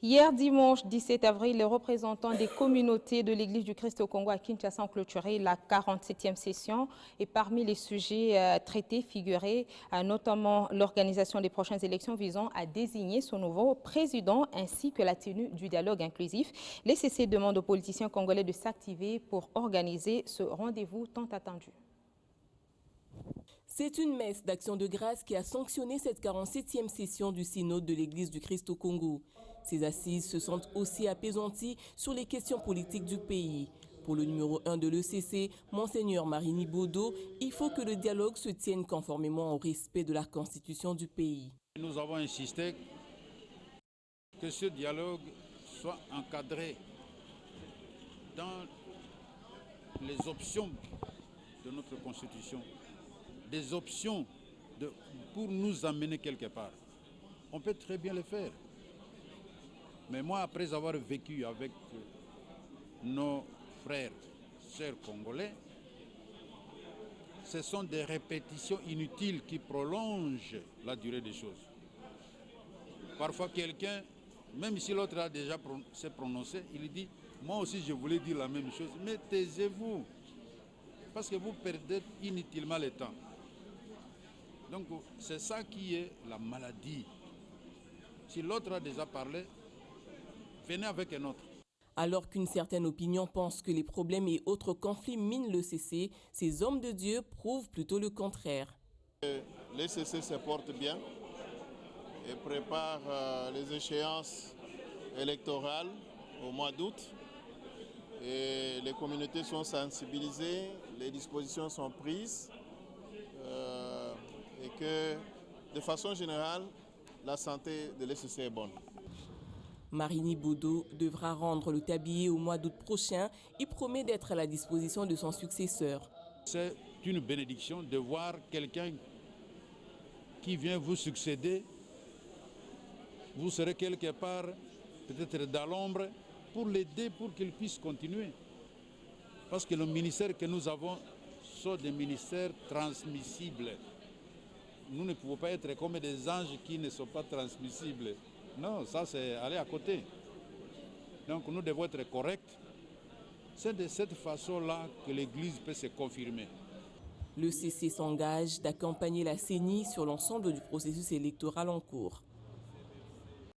Hier dimanche 17 avril, les représentants des communautés de l'Église du Christ au Congo à Kinshasa ont clôturé la 47e session et parmi les sujets traités figuraient notamment l'organisation des prochaines élections visant à désigner son nouveau président ainsi que la tenue du dialogue inclusif. Les CC demandent aux politiciens congolais de s'activer pour organiser ce rendez-vous tant attendu. C'est une messe d'action de grâce qui a sanctionné cette 47e session du synode de l'Église du Christ au Congo. Ces assises se sont aussi apaisanties sur les questions politiques du pays. Pour le numéro 1 de l'ECC, Monseigneur Marini Bodo, il faut que le dialogue se tienne conformément au respect de la constitution du pays. Nous avons insisté que ce dialogue soit encadré dans les options de notre constitution, des options pour nous amener quelque part. On peut très bien le faire. Mais moi, après avoir vécu avec nos frères, sœurs congolais, ce sont des répétitions inutiles qui prolongent la durée des choses. Parfois, quelqu'un, même si l'autre a déjà s'est prononcé, il dit « moi aussi je voulais dire la même chose ». Mais taisez-vous, parce que vous perdez inutilement le temps. Donc c'est ça qui est la maladie. Si l'autre a déjà parlé, venez avec un autre. Alors qu'une certaine opinion pense que les problèmes et autres conflits minent le CC, ces hommes de Dieu prouvent plutôt le contraire. Le CC se porte bien et prépare les échéances électorales au mois d'août. Et les communautés sont sensibilisées, les dispositions sont prises et que de façon générale, la santé de l'ECC est bonne. Marini Bodo devra rendre le tablier au mois d'août prochain. Il promet d'être à la disposition de son successeur. C'est une bénédiction de voir quelqu'un qui vient vous succéder. Vous serez quelque part, peut-être dans l'ombre, pour l'aider, pour qu'il puisse continuer. Parce que le ministère que nous avons sont des ministères transmissibles. Nous ne pouvons pas être comme des anges qui ne sont pas transmissibles. Non, ça c'est aller à côté. Donc nous devons être corrects. C'est de cette façon-là que l'Église peut se confirmer. Le CC s'engage d'accompagner la CENI sur l'ensemble du processus électoral en cours.